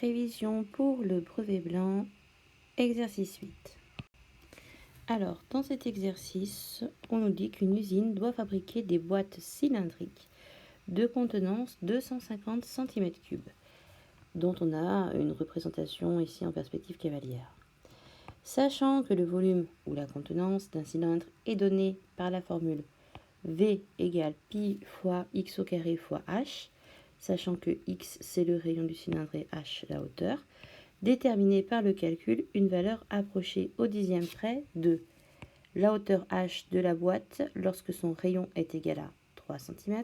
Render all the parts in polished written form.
Révision pour le brevet blanc, exercice 8. Alors, dans cet exercice, on nous dit qu'une usine doit fabriquer des boîtes cylindriques de contenance 250 cm3, dont on a une représentation ici en perspective cavalière. Sachant que le volume ou la contenance d'un cylindre est donné par la formule V égale pi fois x au carré fois h, sachant que x c'est le rayon du cylindre et h la hauteur, déterminer par le calcul une valeur approchée au dixième près de la hauteur h de la boîte lorsque son rayon est égal à 3 cm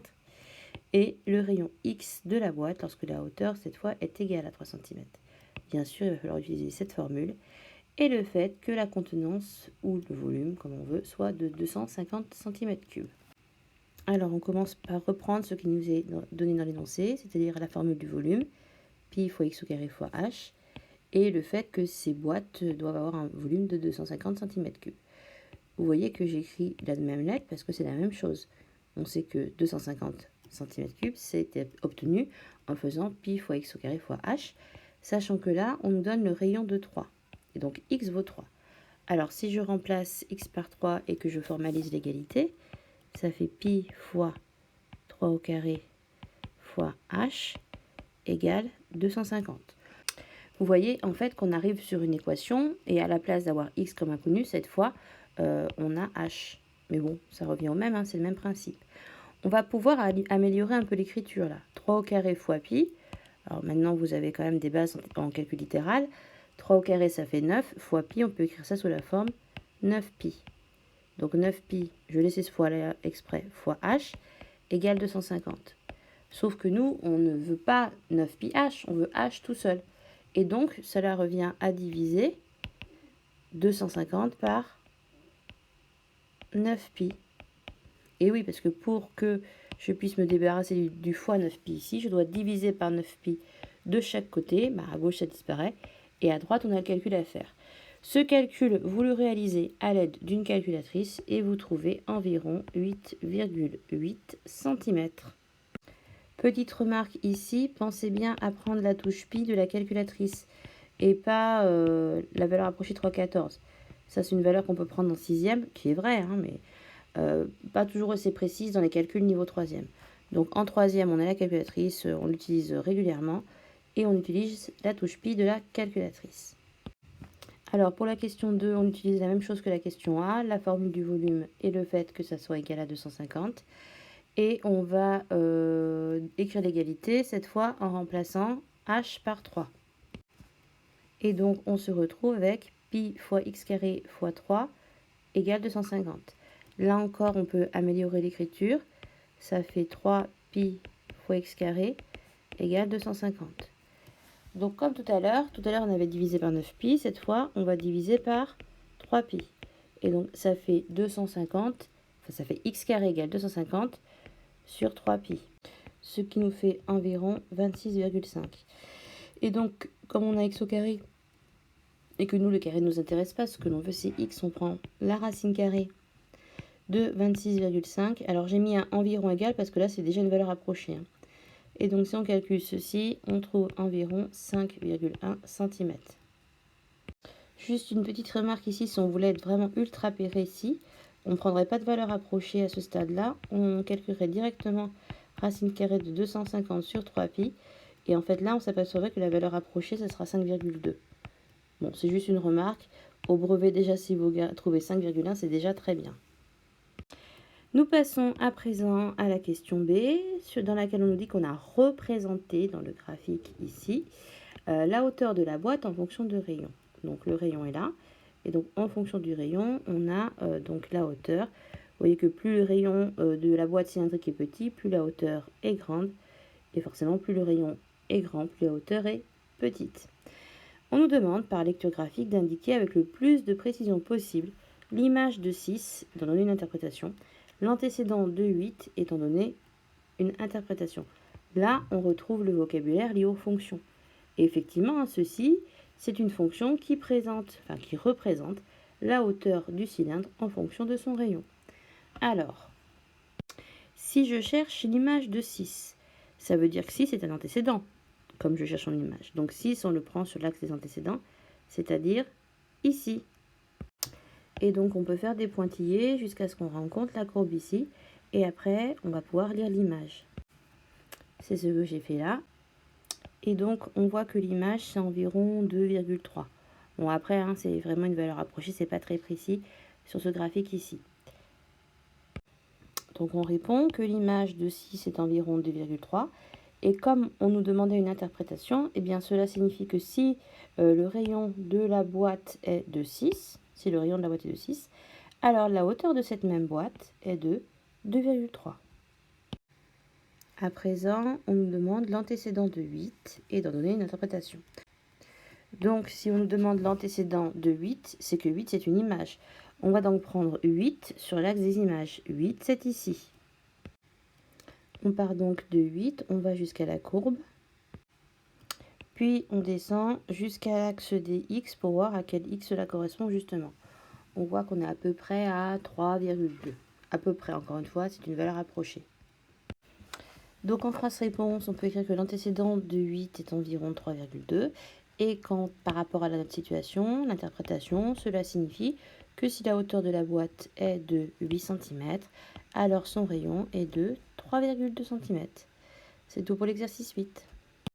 et le rayon x de la boîte lorsque la hauteur cette fois est égale à 3 cm. Bien sûr, il va falloir utiliser cette formule et le fait que la contenance ou le volume, comme on veut, soit de 250 cm3. Alors, on commence par reprendre ce qui nous est donné dans l'énoncé, c'est-à-dire la formule du volume, pi fois x au carré fois h, et le fait que ces boîtes doivent avoir un volume de 250 cm3. Vous voyez que j'écris la même lettre parce que c'est la même chose. On sait que 250 cm3, c'était obtenu en faisant pi fois x au carré fois h, sachant que là, on nous donne le rayon de 3. Et donc, x vaut 3. Alors, si je remplace x par 3 et que je formalise l'égalité, ça fait pi fois 3 au carré fois h égale 250. Vous voyez en fait qu'on arrive sur une équation et à la place d'avoir x comme inconnu, cette fois, on a h. Mais bon, ça revient au même, hein, c'est le même principe. On va pouvoir améliorer un peu l'écriture là. 3 au carré fois pi. Alors maintenant, vous avez quand même des bases en calcul littéral. 3 au carré, ça fait 9 fois pi. On peut écrire ça sous la forme 9 pi. Donc 9 pi, je laisse ce fois là exprès, fois h, égale 250. Sauf que nous, on ne veut pas 9 pi h, on veut h tout seul. Et donc, cela revient à diviser 250 par 9 pi. Et oui, parce que pour que je puisse me débarrasser du fois 9 pi ici, je dois diviser par 9 pi de chaque côté. Bah, à gauche, ça disparaît. Et à droite, on a le calcul à faire. Ce calcul, vous le réalisez à l'aide d'une calculatrice et vous trouvez environ 8,8 cm. Petite remarque ici, pensez bien à prendre la touche pi de la calculatrice et pas la valeur approchée 3,14. Ça, c'est une valeur qu'on peut prendre en sixième, qui est vraie, hein, mais pas toujours assez précise dans les calculs niveau troisième. Donc en troisième, on a la calculatrice, on l'utilise régulièrement et on utilise la touche pi de la calculatrice. Alors pour la question 2, on utilise la même chose que la question A, la formule du volume et le fait que ça soit égal à 250. Et on va écrire l'égalité, cette fois en remplaçant h par 3. Et donc on se retrouve avec pi fois x carré fois 3 égale 250. Là encore, on peut améliorer l'écriture. Ça fait 3 pi fois x carré égale 250. Donc comme tout à l'heure on avait divisé par 9 pi, cette fois on va diviser par 3 pi. Et donc ça fait 250, enfin ça fait x carré égale 250 sur 3 pi. Ce qui nous fait environ 26,5. Et donc comme on a x au carré, et que nous le carré ne nous intéresse pas, ce que l'on veut c'est x, on prend la racine carrée de 26,5. Alors j'ai mis un environ égal parce que là c'est déjà une valeur approchée. Hein. Et donc si on calcule ceci, on trouve environ 5,1 cm. Juste une petite remarque ici, si on voulait être vraiment ultra précis, on ne prendrait pas de valeur approchée à ce stade-là. On calculerait directement racine carrée de 250 sur 3 pi. Et en fait là, on s'apercevrait que la valeur approchée, ça sera 5,2. Bon, c'est juste une remarque. Au brevet, déjà, si vous trouvez 5,1, c'est déjà très bien. Nous passons à présent à la question B, dans laquelle on nous dit qu'on a représenté dans le graphique ici la hauteur de la boîte en fonction de rayon. Donc le rayon est là, et donc en fonction du rayon, on a donc la hauteur. Vous voyez que plus le rayon de la boîte cylindrique est petit, plus la hauteur est grande, et forcément plus le rayon est grand, plus la hauteur est petite. On nous demande par lecture graphique d'indiquer avec le plus de précision possible l'image de 6, étant donné une interprétation, l'antécédent de 8 étant donné une interprétation. Là, on retrouve le vocabulaire lié aux fonctions. Et effectivement, ceci, c'est une fonction qui représente la hauteur du cylindre en fonction de son rayon. Alors, si je cherche l'image de 6, ça veut dire que 6 est un antécédent. comme je cherche en image. Donc 6, on le prend sur l'axe des antécédents, c'est-à-dire ici. Et donc on peut faire des pointillés jusqu'à ce qu'on rencontre la courbe ici. Et après, on va pouvoir lire l'image. C'est ce que j'ai fait là. Et donc, on voit que l'image, c'est environ 2,3. Bon, après, hein, c'est vraiment une valeur approchée, c'est pas très précis sur ce graphique ici. Donc, on répond que l'image de 6 est environ 2,3. Et comme on nous demandait une interprétation, eh bien, cela signifie que si le rayon de la boîte est de 6, si le rayon de la boîte est de 6, alors la hauteur de cette même boîte est de 2,3. À présent, on nous demande l'antécédent de 8 et d'en donner une interprétation. Donc, si on nous demande l'antécédent de 8, c'est que 8, c'est une image. On va donc prendre 8 sur l'axe des images. 8, c'est ici. On part donc de 8, on va jusqu'à la courbe. Puis, on descend jusqu'à l'axe des x pour voir à quel x cela correspond justement. On voit qu'on est à peu près à 3,2. À peu près, encore une fois, c'est une valeur approchée. Donc en phrase-réponse, on peut écrire que l'antécédent de 8 est environ 3,2. Et quand, par rapport à notre situation, l'interprétation, cela signifie que si la hauteur de la boîte est de 8 cm, alors son rayon est de 3,2 cm. C'est tout pour l'exercice 8.